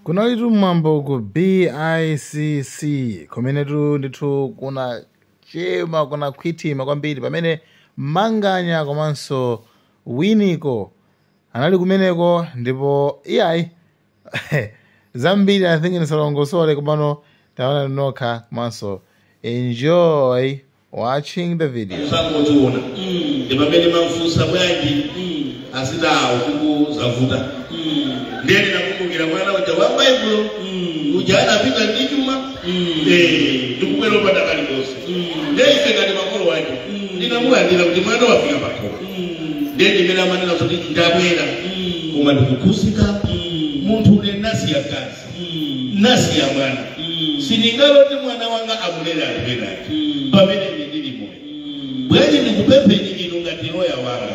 Kunalitu mambo ku BICC kumenetu ndithu kuna chema kuna khwitima kwambiri pamene Manganya komanso Winiko anali kumeneko ndipo iyayi zambiri I think nisalongosole kumano taona nokha komanso enjoy watching the video. Usangotuona pamene mamfusa bwanji asitawo kuzavuta ndiye nakumbukira mwana uja wa Bible uja anapita ndi chuma ndikubwera upanda kali konse ndiye ife ngati makolo wake ndinamulandira kuti mwana wafika pakolo ndiye ndimene amanena kuti ndabwera koma ndikukhusika munthu une nasi ya kazi nasi ya mwana sindingaloti mwana wanga amulera alibwerati pamene ndili moyo bwenji ndikupempheni inu ngati loya wanga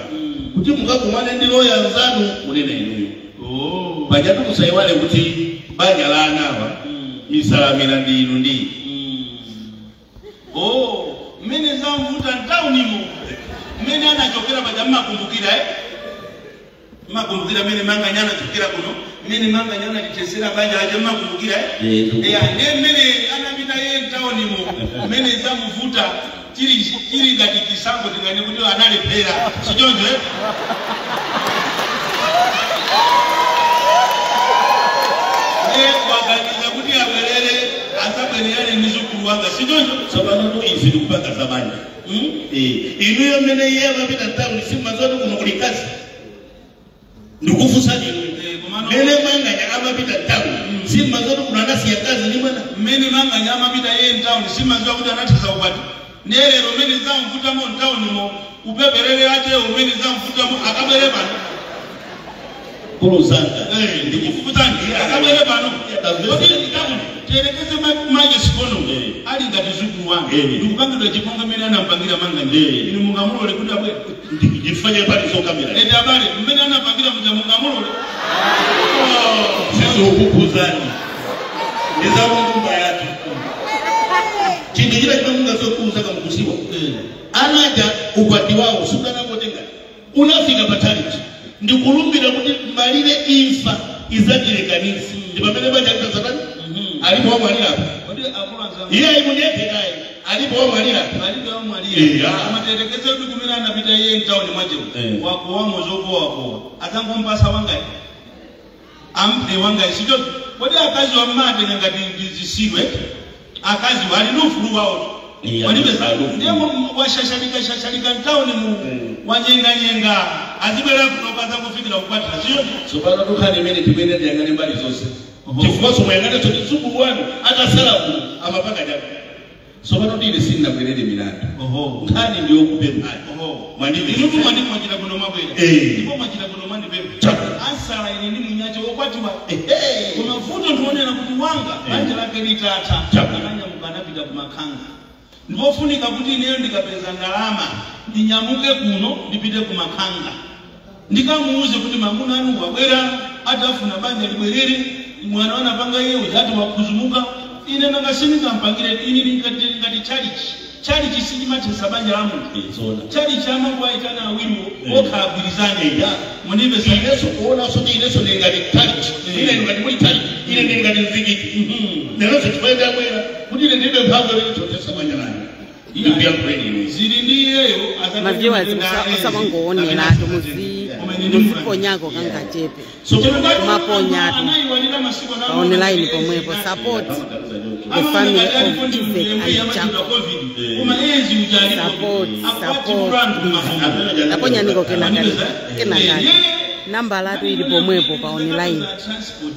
kuti mukakumane ndi loya nzanu munena inuyo pajatu kusaiwale kuti banja la anawa misalamira ndi inu ndi mmene zamvuta ntaunimo mmene anachokera paja mmakumbukira makumbukira mmene Manganya anachokera kuno mmene Manganya analitesera banja aje mmakumbukira ndiye mmene anapita ye ntaunimo mmene zamvuta chiri ngati chisango tingani kuti analephera sichonje waganiza kuti abwerere asabwerere nizukulu wanga sichonje sabano izi ndikupanga zabanja inuyo mmene iye amapita ntauni simazoti kuno kuli kazi ndikufusa inu mmene Manganya amapita ntauni simazoti kuno anasiya kazi ni mwana mmene Manganya amapita ye ntauni simaziwa kuti anathaza upati nerero mmene zamvutamo ntaunimo upeperere ache umene zamvutamo akabwere pano kuluzanga ndikufutani akabwere pano kuti ndikabuni terekeze maji sikono ali ngati zukulu wange ndikupangidwa chiponga mmene anampangira Manganya inu mungamulole kuti abwere ndifanye pali zokamera ende abale mmene anapangira muja mungamulole sizokukuzani ndizamumba yake chindikira chimamunga zokuuza kamukusiwa anaja ukwati wawo sukanangotenga unafika pataliti ndikulumbira kuti malire imfa izajirekanisi ndi pamene banja kutazatani alipo wamwalira iye imunyepekaye alipo wamwalira amaterekeze kuti kumene anapita iye ntauni mwajewo wakowa mozoko wakowa atangompasa wangayi ampe wangayi sicho kodi akazi wa mmate ngati zisidwe akazi wali nufulu wao ndiye washashalika ntauni mu wanyenga azibwera kunokaza kufikira kukwatira siyo sopano tukhani imene timene ndiyangane mbali zonse chifukwa somuyangane toti mzukulu wanu atasalaku amapanga jabu sopano ndine sinnabwerere milandu nkhani ndiyokupemphani inutu mwandimwachita kuno mwabwera ndipo mwachita kuno mwandipempha ansala ine ndi munyache wokwatiwa kumavuto ndionera kuti wanga banja lake litatha akanyamuka anapita kumakhanga ndipofunika kuti ineyo ndikapeza ndalama ndinyamuke kuno ndipite kumakhanga ndikamuuze kuti mamuna anu wabwera atafuna banja libwerere mwana wanapanga iye ujati wakuzumuka ine nangasindikampangire ini ngati chalichi sindimathesa banja la munthu chalichi amakuwaitana awiriwo okhabwirizane munipesa ineso kuona soti ineso ndingati chalichi ine ngati muli chalichi ine ndingati mzikiti neroso chifaida abwera kuti ine ndibe mphamvu lilitotesa banja lani zili ndiyeyo maziwa usabangoonela muziponyako kangachepe maponyatu online pomwepo support the family of Isaac Alichako support aponyaniko kenakali namba latu ili pomwepo pa online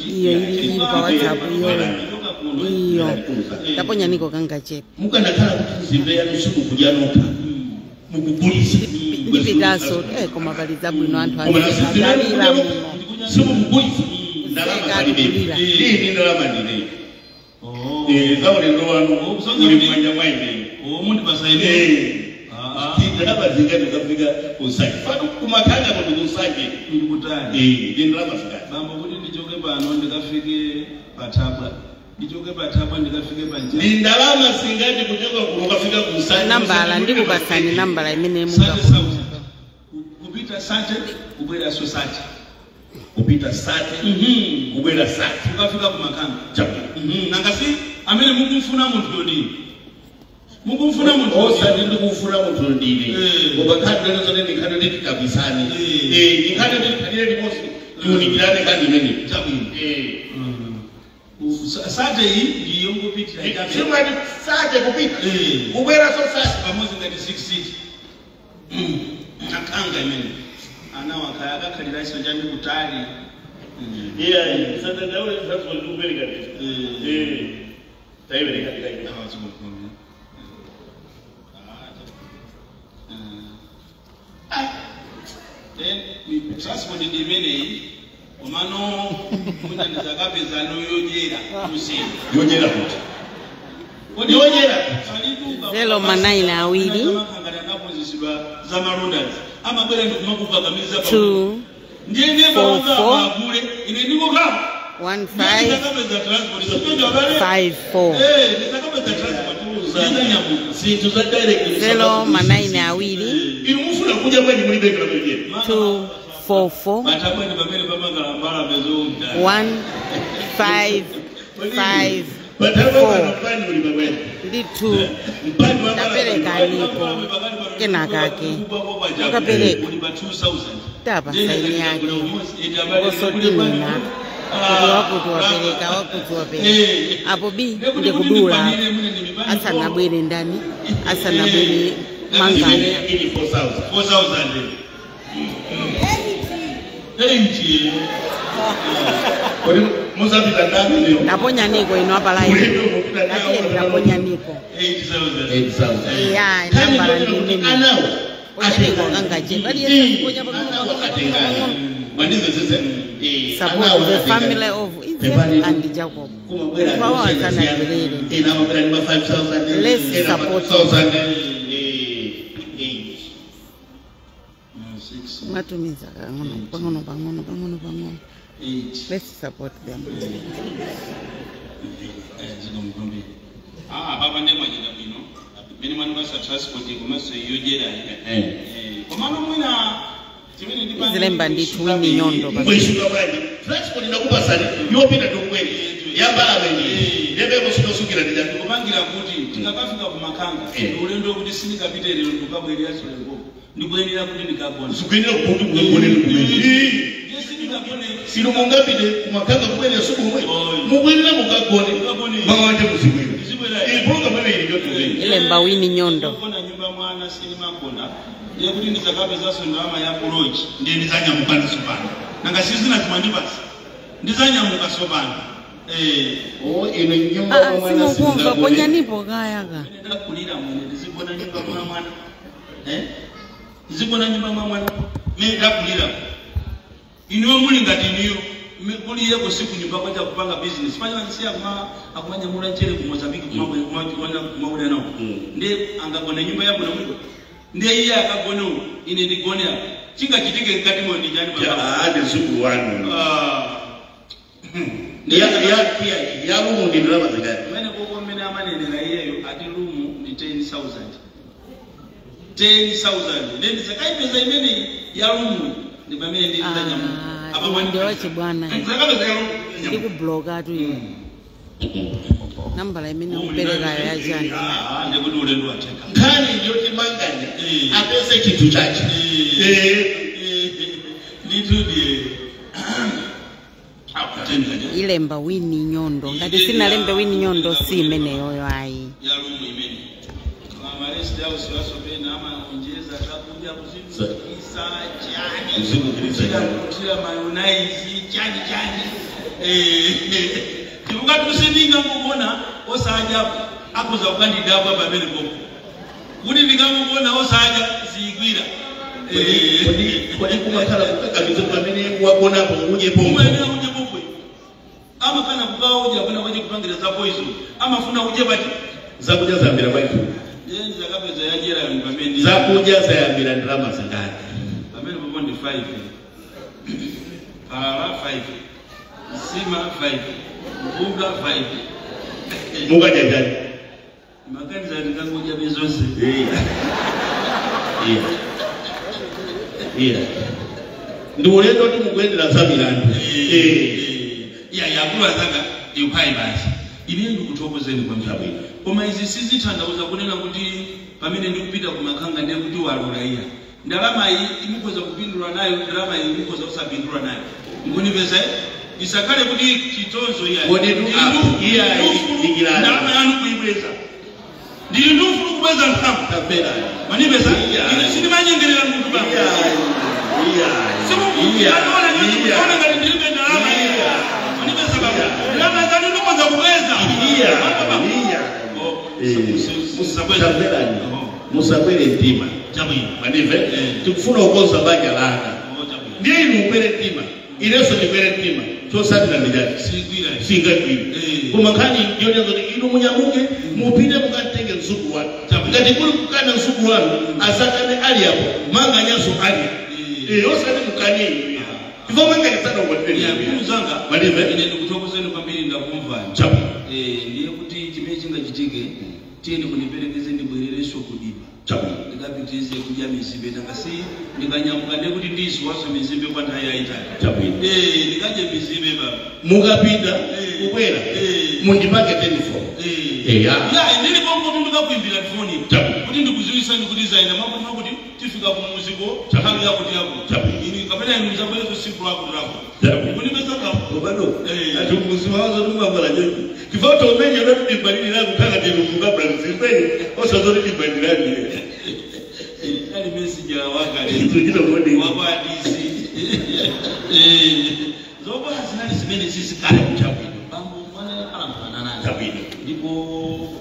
iyo ili pa WhatsApp iyo taponyaniko kangachepe mukanakhala kuti zimbeya nusiku kujanoka mukugulisa ndipitaso koma pali zabwino anthu agalira muno simukugulisa ndalama ndine zaulendo wanu uli mwanja mwaine mundi pasaine ndalama zingati zafika kusanje fatu kumakhanga kuti kusanje ndikutani ndalama zingati bambo kuti ndichoke pano ndikafike patabwa ndichoke patabwa ndikafike panja ndi ndalama zingati kuchoka kukafika kusanje nambala ndikupasani nambala imene munga kupita sanje kubwera so sanje kupita sate kubwera sate ukafika kumakanga chapo nangasi amene mukumfuna munthu yodini mukumfuna munthu osati ndikufuna munthu ndine ngoba khadi lero zote ndikhadi ndikabisani ndikhadi ndikhalire limosi tiunikirane kadi imene chabwino sate iyi ndiyo ngopitira chimwe sate kupita kubwera so sate pamozi ngati 6 akanga imene anawo akaya akakhalira iso chandi kutali sate ndaule sasa ndikubereka taibereka ndikaita then transport ndimeneyi omano munyandiza kapeza noyojera kusini yojera kuti yojera Zelo manai na awiri. makangana napozisidwa za malondas amabwera ndikumakupagamiza 2 ndiye nebanga akule ine ndiko kama 1 ndakapeza 5 transport sipenda bale 5 4. ndakapeza transport ndinyanyamuka sintu za direct Zelo manai na awiri. inumufuna kuja kwenye mulibeka mwenyewe 2 4 4. batabani pamene pamakalambala bezonda 1 5 5 batabana plani mulibeka ndi 2. Tapereka niko kenakake ukapereka tapa saini yake osotimina kuti wakuti wapereka apo bi ndikudula asanabwere ndani asanabwere manganya 4,000 muzapita ndani leo ndaponya niko ino apalayo lakini ndaponya niko 8,000 ya nambala ndimene anawo niko kangaje bali yesu ponya support the family of Israel and Jacob. Let's support matumiza pangono. Let's support them. baba ndemwajira bino mene mwana basa transport kumaso yojera komano mwina izilemba ndithu wini nyondo mwishuka bwaje transport inakupasani yopita tokweli yambala mwenye ndebe musukira ndijatu kupangira kuti tikakafika kumakanga ulendo kuti sinikapite lero ndikabwerera solengo ndikuyenera kuti ndikagona sukwinira kuti kugonera kumene sino mungapite kumakanga kumene sukumwe mugwenera mukagone mawanje muzibwera program ene ili yote ilemba wini nyondo kona nyumba mwana sinimakona ndiye kuti ndizakapeza ndalama ya kuloji ndiye ndizanyamuka ndisopana nanga sizina kumandibasa ndizanyamuka sopana ino nyumba mwana simukumva ponya nipo kayaka ndakulira mwene ndizibona nyumba mwana ndizibona nyumba mwana mimi ndakulira iniwe muli ngati niyo kuli yeko siku nyumba kwaja kupanga business fanya nsia kuma akumanya mula nchere ku Mozambique kumabula nawo ndiye angagona nyumba yako na mwiko ndiye iye akagona ine ndigone apa chinga chitike ngati mo ndijani baba ade suku wanu ya rumu ndi drama zingati mene koko mene amanene na iyeyo ati rumu ndi 10,000 ndi sakaipeza imene ya rumu ndi pamene ndi ndanyamuka ndiwache bwana ndikubloka tu iyo nambala imene ukuperekayo yachani ndikuti ulendo wateka nkhani ndiyoti manganya apese chinthu chache nditudi ilemba wini nyondo ngati sinalembe wini nyondo si imeneyoyo ayi ya rumu imene amaresti house wasopena ama onjeza takuja kuzikisa chani kutira mayonnaise chani tikukati kusininga mukona osaja akuza ukandidabwa pamene popo kuti ndikamukona osaja ziyigwira kodi kumakhala kukakamizo pamene wakonapo ujepo umayenera uje popo amapana kukaoja apana kwaje kupangira za poison amafuna uje pati zakudya zambira baitu yenzi zakapeza yajera pamene zakudya zayambira ndalama zingati pamene popo ndi 5 para 5 sima 5 mpunga 5 mukadya gani makanza ndikangoja bezose ndiulendo kuti mukuyendera za milandu yakulu azanga ndiuphai basi ine ndikuthokozeni kwa mtabwino koma izi sizithandauza kunena kuti pamene ndikupita kumakhanga ndiye kuti walula iya ndalama iyi imukhoza kupindula nayo ndalama iyi imukhoza kusapindula nayo nkunipeza isakhale kuti chitonzo ndalama yanu kuibweza ndili ndufulu kubweza nthamu manipeza ine sindimanyengerera munthu baba simukuona ngati ndilibe ndalama manipeza baba ndalama zanu ndikhoza kubweza musabwere mtima manive tikufuna ukonza banja langa ndiye inu ubere mtima ineso ndibere mtima chosatira ndijati singagwira koma khani ndiyoneza kuti inu munyamuke mupite mukatenge mzukulu wanu ngati kuli kukana mzukulu wanu asakane ali apo manga nyaso ali osati mukani ivo manganyitsana zanga ine ndikuthokozeni kwambiri ndakumvani ndiye kuti chimene chingachitike tiyeni kuniperekeze ndibwerereso kudipa ndikapitirize kudya mizimbe ndangasi ndikanyamuka ndekuti ndiziwaso mizimbe kwa nthawi yayitali ndikadye mizimbe baba mukapita kubwera mundipake telefoni ndili bongo ndikakuimbira telefoni kuti ndikuziwisa ndikudizaina makuti makuti tifika kumuziko nthawi yakuti yako ini kapena inu muzabwerezo siku lako lako ndikundipeza kapo bado ati muziwazo tumambala nyonyi kifoto umenye ndo ndibadili lako kaka ndilukuka brazil osazori ndibadilani ali message ya wakati tujilo ngodi wako hadisi zoba zinali zimene zisikale kuchapo bambo mwana kala nana tabino ndipo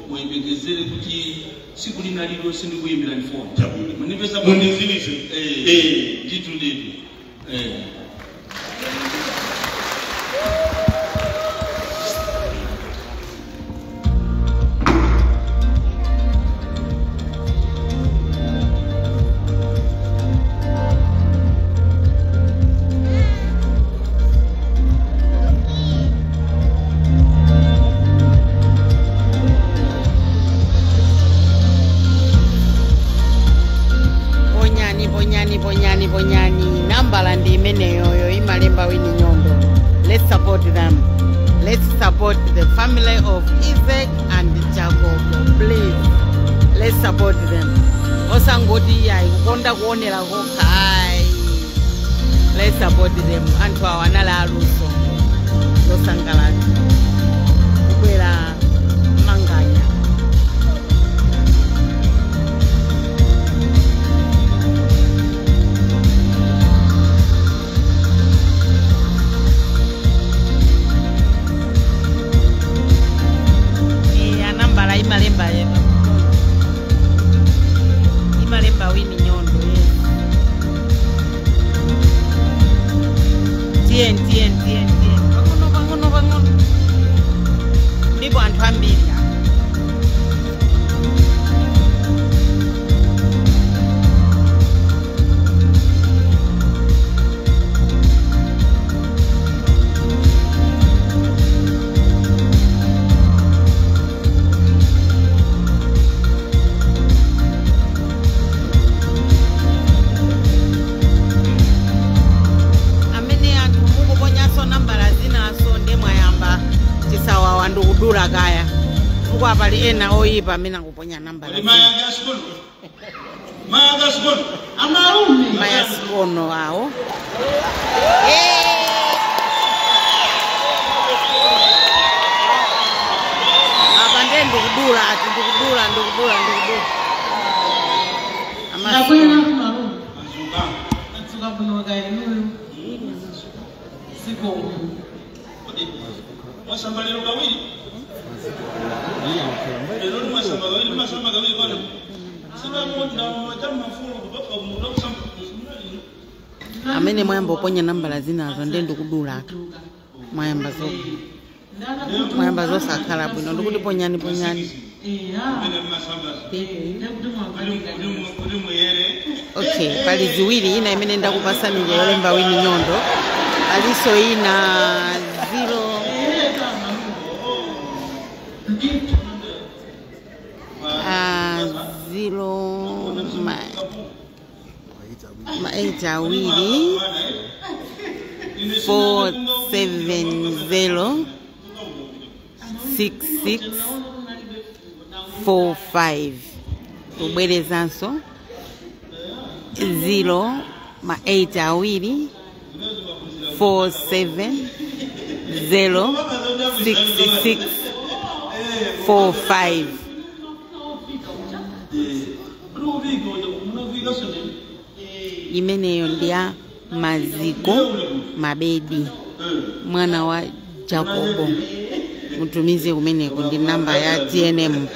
muibekezere kuti siku linalilo sindikuyimbira telefoni munipesa munizilise nditu bonyani nambala ndi imeneyo imalemba wini nyondo. Let's support them. Let's support the family of Isaac and Jacob, please. Let's support them. Osangoti ya kukonda kuonera kokai. Let's support them. Anthu awanala aluso losangalati kukwera manganya. Imalemba wini nyondo tien bangono ndipo anthu ambiri ndikudula kaya kwa pali ena oyipa mina kuponya namba la maya sikono awo apa nde ndikudula ati ndikudula Masambalero kawili. Lero masamba kawili bwana. Sina muda wa mafulo kutoka muda kusamba. Amene mwayamba uponya nambala zinazo nde ndikudula atu. Mwayamba zo sakhala bwino ndikuti ponyani. Okay, pali ziwiri ina imene ndakupasani yolemba wini nyondo. Aliso ina 0 8 awiri 470 6645. Ubelezanso 0 ma 8 awiri 470 6645. Imeneyo ndia Maziko Mabedi mwana wa Jacobo. Mutumize kumeneko ndi namba ya TNM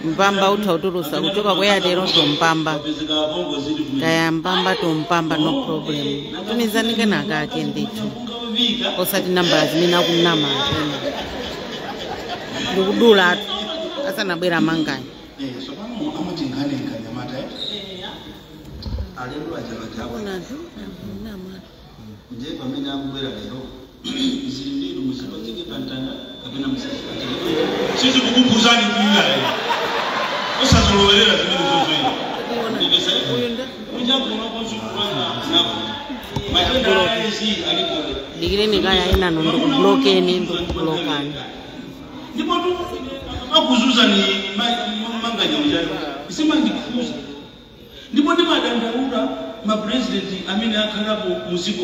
Mpamba utauturusa kutoka kwa Airtel to Mpamba. Kaya Mpamba to Mpamba no problem. Tumizanike na kake ndicho. Osati namba zimena kunama. Ndukudula asa nabwera mangani. So pano amatingane nkanyamata alendo ajabatabo Nama. nje pamene akubwera lero zilimbiri musipatike kantanda kapena musipatike sisi kukupuzani kuya osazolowerera zimene zozoyi ndibesa kunja kuno konsukulana napo matenda ayesi alipole Digireni kaya ina ndo blokeni ndo blokani. ndipo tu akuzuza ni manganya ujalo isema ndikuza ndipo ndimadandaula ma president amene akhalapo muziko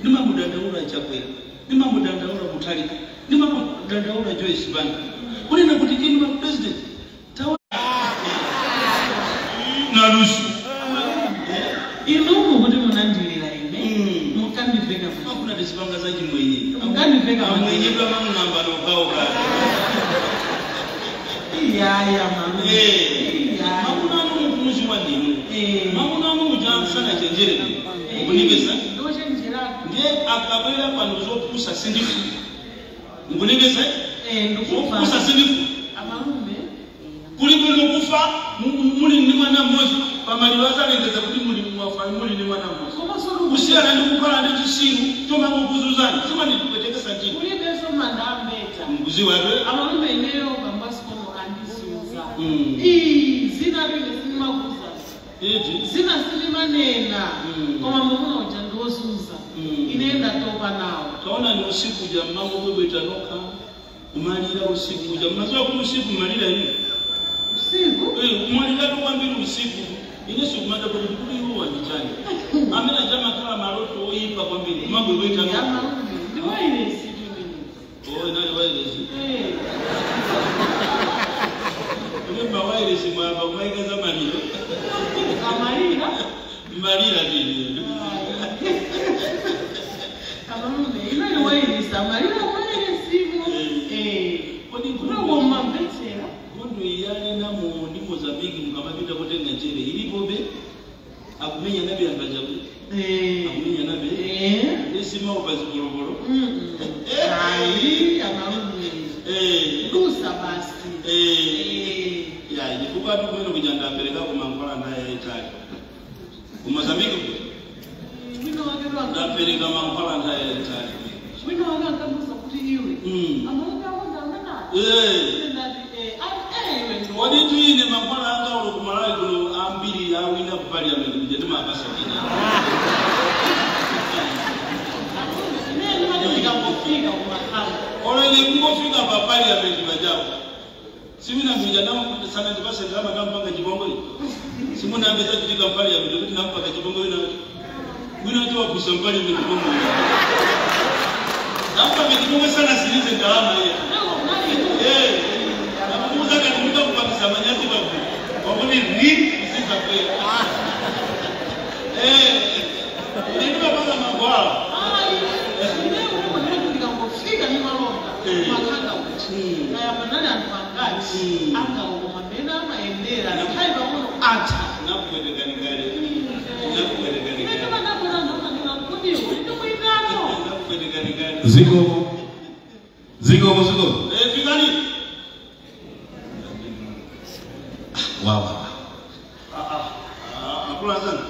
ndimamudandaula chakwera ndimamudandaula Mutalika ndimamudandaula Joyce Banda kunena kuti inu ma president tawa na rusu inu kuti munandilira ine mukandiveka hakuna disipanga za chimwenye mukandiveka mwenye kwa mamu namba na ukao kati iya mama hakuna anu mkumuzi wa nini hakuna anu ujansana chenjere mkunigeza ndiye akabwela panozo kusa sindifu mkunigeza kusa sindifu kuli kufa muli ni mwana mmoja pamaliwaza lengeza kuti muli mwafa muli ni mwana mmoja kusiyana ndi kukhala ndi chisiru choma kukuzuzani choma ndikupetekesa chini kuli beso mandambeta mkuzi wake amalume ineyo kambasi kono andisuza zina lile sinimakuza zina sinimanena koma mumuna uja ndozuza inenda topa nawo kaona ni usiku ja mambo kwebweta noka kumalira usiku ja mazoa kuti usiku malira hivi usiku kumalira tu kwambiri usiku inesu kumada kuti kuli huwa ndichani amena jama kala maroto oyipa kwambiri mambo kwebweta noka ndi wailesi nani wailesi Remember wailesi mwaba kumaikaza maliro Marira dili amalume imene wailesi amalira wailesi kodi kunawo mambetsera kondo iyale namo ndi Mozambique mukamapita kutenga chere ilipo be akumenya nabe angajabu akumenya nabe esima upazigorogoro ai amalume dusa basi ya ndifuka tu kwenda kujanda peleka kwa mangola naye Italy Mozambique wino wake ndapeleka mangola naye Italy wino wake akabuza kuti iwe amalume awanda ngana wadi tuine mangola anga ulo kumalai kulo ambiri awina ku parliament kujenda makasakina Ola ile ngofika pa parliament bajao simina mbijana sana ndipase drama kama mpaka Chibongo simuna ambeza kutika parliament kuti nampaka Chibongo wina tu wakusa parliament Chibongo nampaka Chibongo sana silize ndalama hiyo nakuuza katumika kupakisa manyasi babu wakuni ni sisa kweli ndio baba magwala makanga kuti kaya panani anthu angati angaoma pena amayendera nakhaiva uno atha nakuwetekanigale Zigo fikani wawa akula sana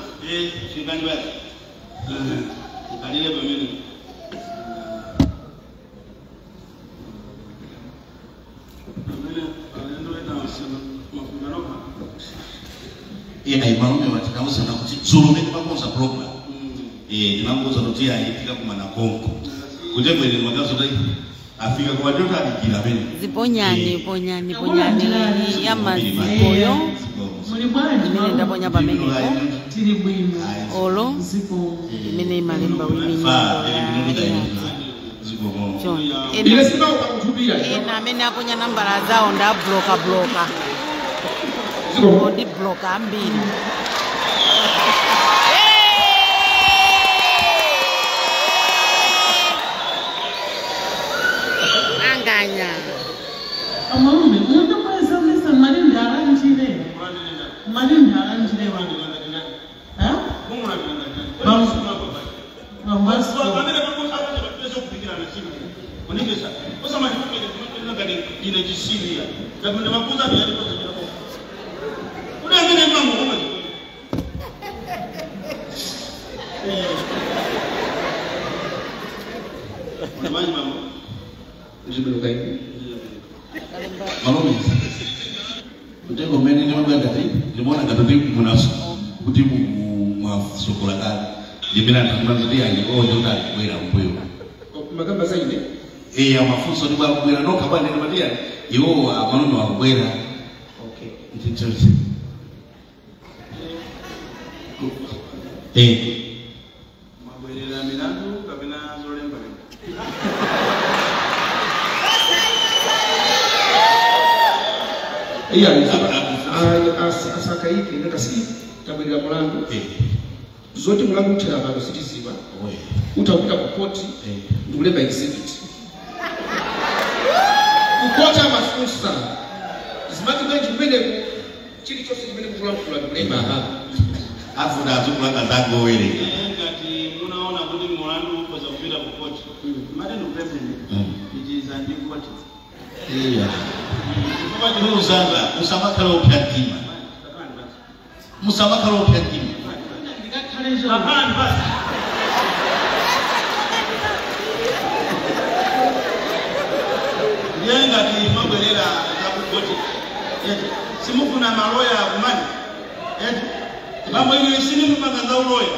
fikani basi kalile pamene ina imalume watikausa na kuti zulu ndi makonza program Ndimangoza kuti ayitika kumana konko. Kutebwere magazo dai afika kwa watoto alikira bene. Ziponyani yamazikoyo. Mene ndaponya pamenepo. Tiri bwino. Olo. Mene malemba wini nyongo. Ena amene aponya nambala zawo nda bloka. Odi bloka ambiri. Anganya. Amalume, umuntu kweza mesa mali ndala njire. Mali ndala njire wangu. Ha? Bambaso. Unigeza. Kosa mali kwa ngani ina jisiria. Kabla makuza ni yale kwa sababu. Unaamini mambo kama hiyo. Unamani mambo. Njibiruka hivi. Malume. Kutengo mene ni mambo ngati. Nimeona ngati munaso. Kutibu mwa sokola kali. Jibina tunaanzia ngo ndio kwenda mpuyo. Magamba zaidi. Ya mafunzo ni bwa kwenda no kabane ni badia. Yo amanono wa kwenda. Okay. Ntichozi. Mabwelera milandu kabina zolemba. Asaka hiki nakasi tabirira mulandu. Zote mulandu utera abantu sitiziba. Utakuta ku koti nduleba exhibit. Ukota mafunsa. Zimati benji mbele chili chose mbele kula nduleba hapa. Afu da tukulanga zango wele. Ngati munaona kuti mulandu uko za kupita ku koti. Made no problem. It is a new court. Kwa nini uzanga usamakala upyatima? Musamakala upyatima. Hapana basi. Yenga ki mabwelera za ku koti. Simufuna maloya kumani. Mambo ile sini mpanga uloya.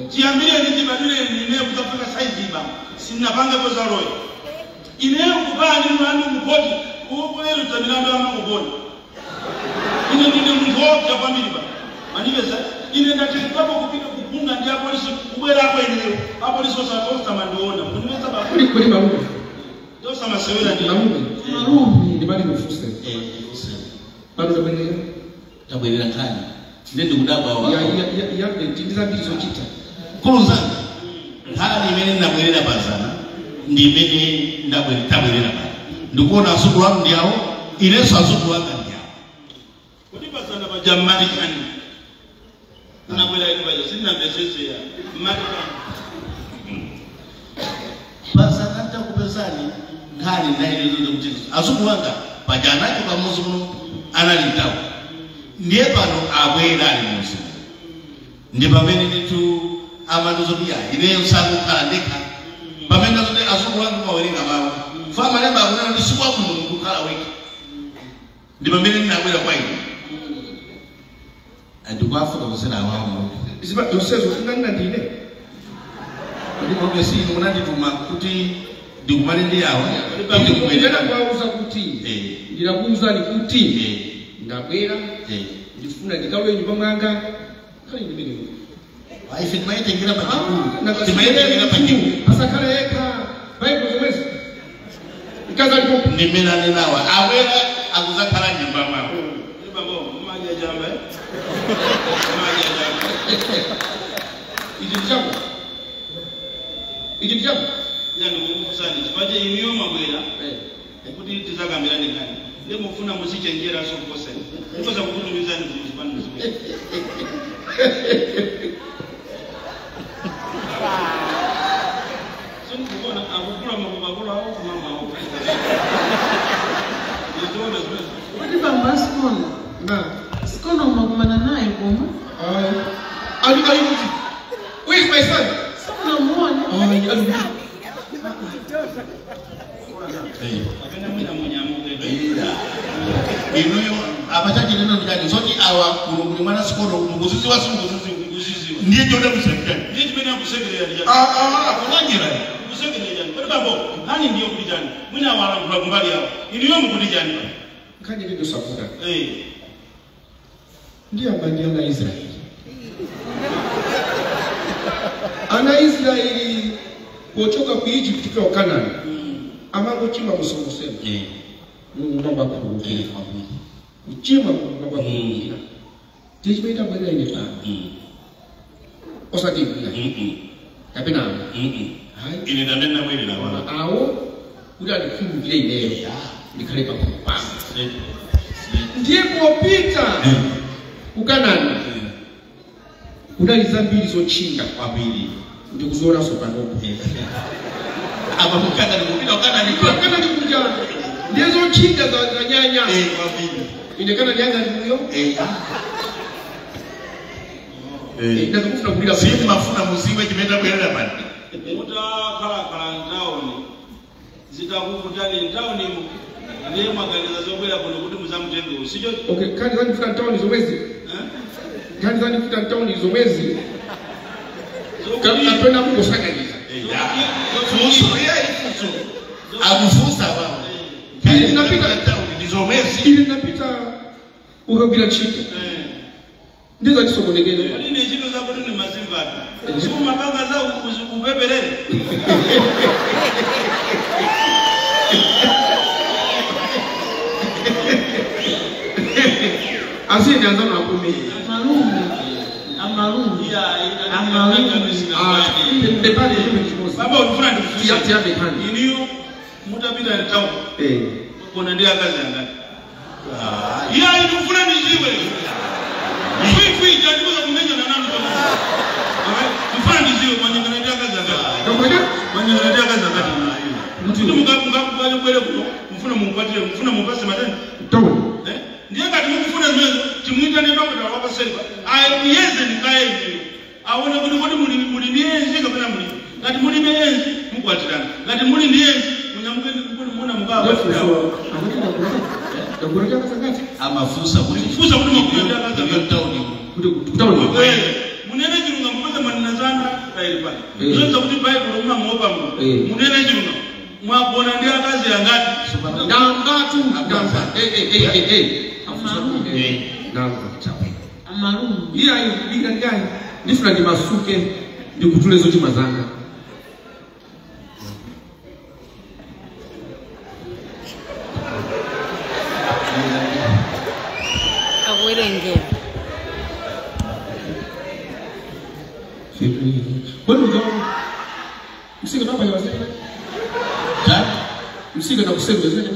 Jiambie nijibadile nime kutafika size baba. Sinapanga kwa za uloya. Ineo kubani mwandu mkoti. Uko leo tutamilamba ama kuboni. Ine ndine mvoka kwa familia. Maniveza ine ndatipapo kupita kupunga ndia polisi kubera hapo eneo. Hapo polisi sasa posta mandoona. Kunimeza baba. Kuli malume. Ndio sama sewela ndio. Malume ni bali mfuse. Bado tabelera. Tabelera kani. Ndio kudaba wa. Ya ndiza mbili zochita. Kuruza. Hala ni mene na bwelera bazana. Ndi mene ndabwelera tabelera. Ndikuona asuku wangu ndiao ile asuku wangu ndiao. Kodi bazana bajamani kani. Unabwela ile baje sina mbesese ya. Matika. Bazana hata kupezani ngani na ile ndio mchezo. Asuku wanga bajana kwa muzumu analitawo. Ndiye pano abwera ali musu. Ndi pamene nditu amanduzo bya ile usangu kala ndeka. Pamene zote asuku wangu mawerenga mawo. Fama lemba kuna ndisukwa ku Mulungu kala wiki. Ndi pamene ndinabwera kwa ine. Andikwafuka kusena awamu. Isiba dosezo ndanga ndine. Ndipo besi munandituma kuti ndikumane ndi yawo. Ndikuenda kwauza kuti ndirakuuza ni kuti ndabwera ndifuna ndikawe nyumba mwanga kali ndimene. Waife timaitengira pachikulu. Timaitengira pachikulu. Asakala yeka Bible zomwezi. Ikaza lipo nimelane nawa awera akuzakhala nyumba mwawo. Babo mmaje jambe. Mmaje jambe. Ijijabu. Yani kukusani chipaje imiyo mabwela. Kuti tizakamira ndikani. Ndemufuna musichenjera sokose. Ngoza kukutumizani kuzipanda zimwe. Sikuona akukula mababula au mama au. Ndio zimwe. Kodi bamba sikono. Na. Sikono umakumana naye koma. Are you where is my son? Sikono muone. Akana mwina munyamuke. Inuyo abachaji neno ndikani soti awa kulunguli mwana sikono muguzizi wasi muguzizi Uziziwa. Ndiye ndio kusekera. Ndiye chimene akusekerera njani. Kulanyira. Kusekerera njani. Kodi bambo, nani ndiyo kuti jani? Mwina walankhula kumbali yawo. Iniyo mukuti jani. Kanje ndio safuta. Eh. Ndiye abandi ana Israeli. Ana Israeli kutoka ku Egypt kwa Canaan. Amako chima musongosema. Ngomba kurudia kwa Mungu. Uchima ngomba kurudia. Tijibeta bwana ile pa. Osati bila. Kapena. Hai. Ile ndamena mwili na wana. Awo kuda likimu vile ile. Nikale pa kwa. Ndiye kupita. Ukanani. Udaliza mbili zochinga Kwa mbili. ndio kuzora sopanopo. Aba mukanda nikupita ukanda Nikuja ndizo chinga za nyanya. kwa mbili. Inekana nyanya ndiyo. Ndio kufuna kulira Sisi mafuna muziwe kimeenda kueleza pale. Mutakhala ntawuni zitakuvutani ntawuni ndiye mwaganiza zokwera kuno kuti muzamutengewo sicho. Okay, kani zani kufika town hizo mwezi? Kani zani kufika town hizo mwezi? Kama twenda Mungu sakaniza. Fuso yeye fuso. Abufusa wao. Ili tunapita Nizomezi. ili tunapita ukabila chito. Ndizo ndisokonekeza. Nini chino zako ni mazimba tu. Siku mapanga zao ubebelele. Asi ndianza na kumi. Amarungu. Depende ni kimosi. Baba ulifuna ndifusia. Tia depende. Iniyo mutapita ntao. Kuna ndia kazi anga. Ya ilifuna niziwe. Fui jadi kwa kumenya na nani kwa. Mfano niziwe mwenye ndia kazi anga. Mwenye ndia kazi anga. Mtu mkapo kwele kuto mfuna mumpatie mfuna mumpase matendo. Tomo. Ndiye kati mkufuna zimezo timuita ndio kwa wapa selva. Ayeze nikae hivi. Aone kuti muri niyenzi kapena muri. Ngati muri niyenzi mukwatirana. Ngati muri niyenzi munyamuke kuti muona mukaba. Ndakureka kasangati. Amafusa kuti Fusa kuti mukuenda kaza tauni. Kutauni. Munene chirunga mupata manina zana kairi pale. Zonza kuti Bible muna muopa mu. Munene chirunga mwabona ndi akazi angati. Ndangatu. Amarungu. Iya ibiga ndani. Ndifuna ndi masuke ndikutule zoti mazanga. Awirenge. Kwani ndio msika namba ya wazee? Msika na kusema wazee.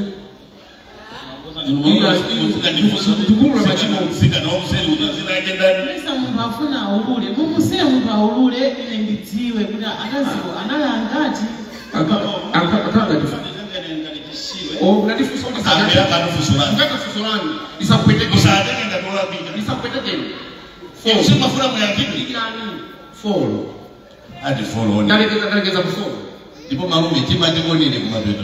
Pesa muntu afuna ulule. Mumuse muntu aulule ine ndidziwe kuti akaziwo analangati. Akanga oh, unadifusa kwa sababu ngaka fusolani isakweteke Usaadeke ndatola bika. isakweteke Usema fura mwangipi. ikani follow Hadi follow. ndalegeza kufollow Ndipo marume tima ndiko nini kumabeto.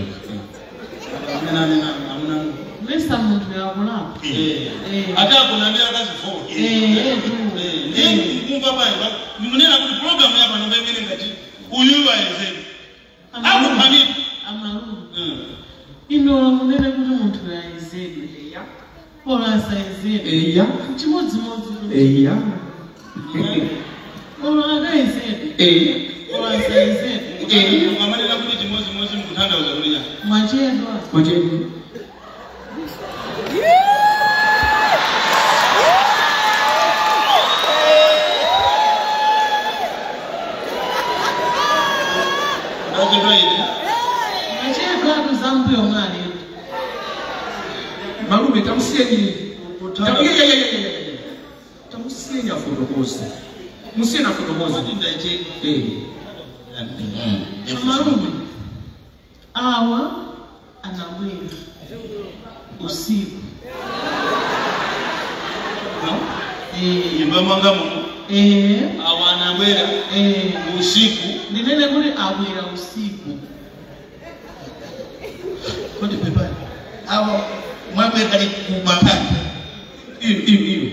Amuna. Pesa muntu yakulapa. Ata kuna ndia kazi fo. Kumva baya. Nimunena kuti program yapa ndimene ngati uyu waeze. Amarungu. Ino munene kuti muntu yaizedwe. Ora saizedwe. Chimodzimodzi. Ora akaizedwe. Ora saizedwe. Ngamanena kuti chimodzimodzi mukuthandauza kuti ya. Machedwa. Machedwa kuzambuyo ngani. malume tamusieni tamusieni afotokoze musieni afotokoze Amarungu. Awa anabwera usiku. Imba mwanga mungu. Awana bwera usiku. Ndinene kuti abwera usiku. Kodi pepa. Awo mwape kali kumapaka. iyo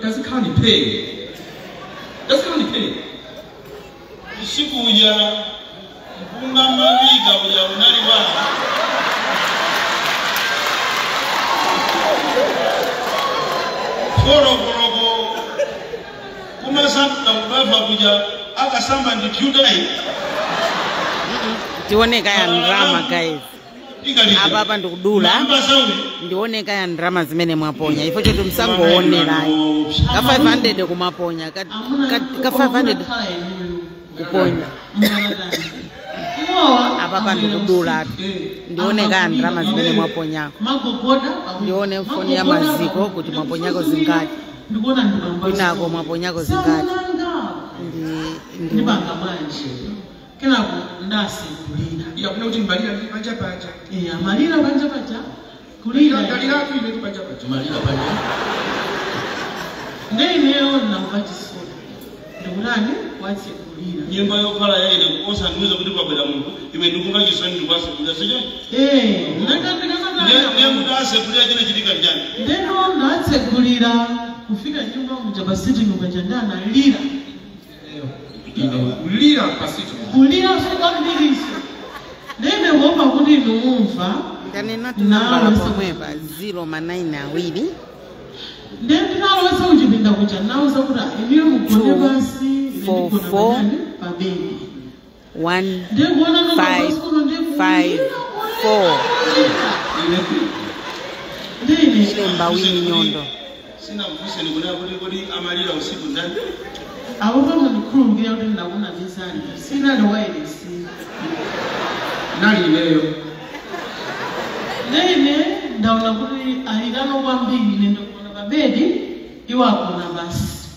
does it can't pay does Koroko. Kumasamba ubava kuja akasamba ndi Hyundai. Tioneka ya ndrama guys. Apa ndikudula ndioneka ya ndrama zimene mwaponya ifo choto msangoonera ka 500 kumaponya ka 500 kuponya apa ndikudula ndioneka ya ndrama zimene mwaponya ndione mfoni ya maziko kuti mwaponyako zingati inako mwaponyako zingati ndi banga manje kenako ndasi kulira yakuna kuti mbalira ndi panja panja amalira panja panja kulira dalira tu ile panja panja malira panja ndeneyo nakupachisoda ndikulani watse kulira nyimba yokhala yaine kukosa ndiweza kuti kwabwera munthu iwe ndikunga chisoni ndikwase kulira sicho nekudase kulira chine chitika njani ndeno natse kulira kufika nyumba muja pasiti nyumba chandana lira kulira pasito kulira fika ndiriso nene ngomba kuti numva ndanena tunambala pomwepa 0 ndinalowesa kuchipinda kucha nauza kuti iniyo mugone basi 4 pabedi 1 ndikuona 5 5 4 ndine Lemba wini nyondo sina mfuse nikunea kuti amalira usiku ndani abo bamunikhulukira kuti ndakuna mizani sinali wairesi nali ineyo nene ndaona kuti ayikano kwambiri nendokona pabedi iwakona basi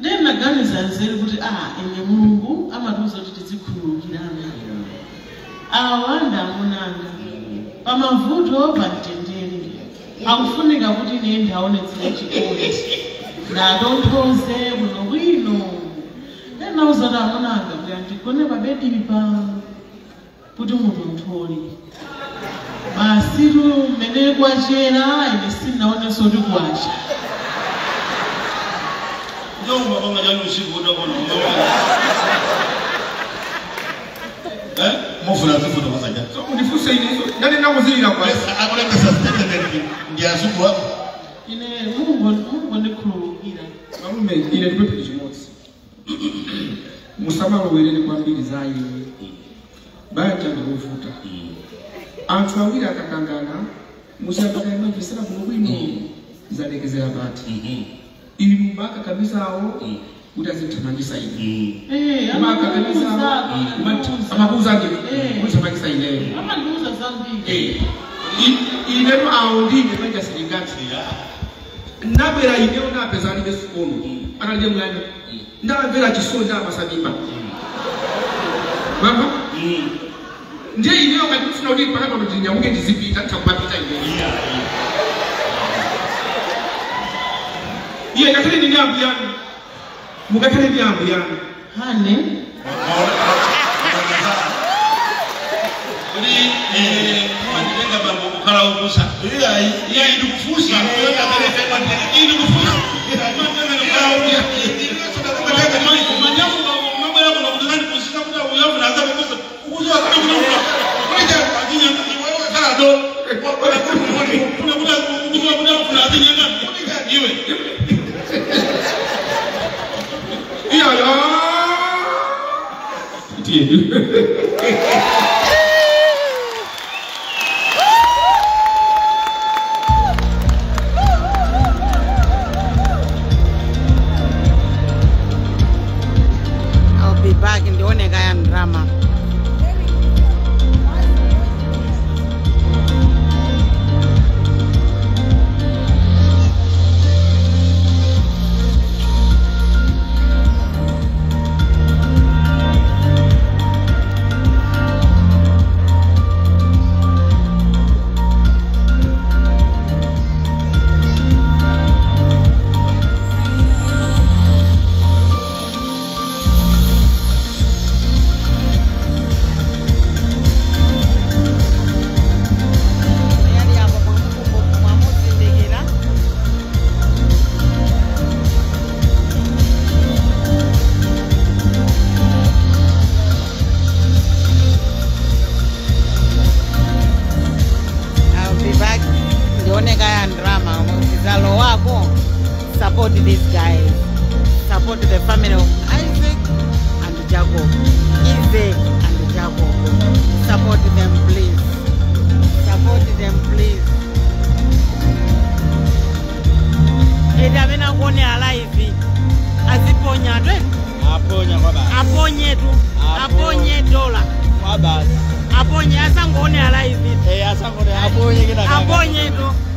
nene naganiza nzeru kuti ine mulungu amatiuza kuti tizikhululukirana awa ndamunanga pamavuto pamtendere akufunika kuti ine ndaonetsera chikondi ndatonthoze buno bwino nenauza kuti amunanga kuti andigone pabedi pa kuti mutonthole basi tu mmene kwachera ine sinaonenso kuti kwacha njomba panga janu usiku utakona mufuna zifundo kuzanja ndifuse inezo ndani nakuzilira kwa akuleta sustainability ndi azuku wako ine mungu ndikhululukira malume ine ndipepe chimodzi musamalowerere kwambiri za iwe banja ndikuvuta anthu awiri akakangana musiyapakale mabvisira kuno bwino zalekezera pati inu makakamizawo kuti azithamangisa ine amakuuza ndine kuthamangisa ineyo amandiuza zambiri inetu awo ndine banja silingati nabwera ineyo napeza alibe sikono analibe mwana ndamvera chisoni ndamasabimba baba ndiye ineyo ngati mfuna kuti pakati pano ndinyamuke ndizipita ndikakupapita ineyo iye ngakhale ndine ambu yanu mukakhale ndi ambu yanu hane kuti manditenga bambo kukhala ukusa iya ndikufusa I'll be back in the Onega drama. Support these guys. Support the family of Isaac and Jacob. Isaac and Jacob. Support them, please. Support them, please. Edamena kone alive. Aziponya tu. Aponya kwa basi. Aponye tu. Aponye dola. Kwa basi. Aponye asangone alive. Asangone aponye kina. Aponye tu.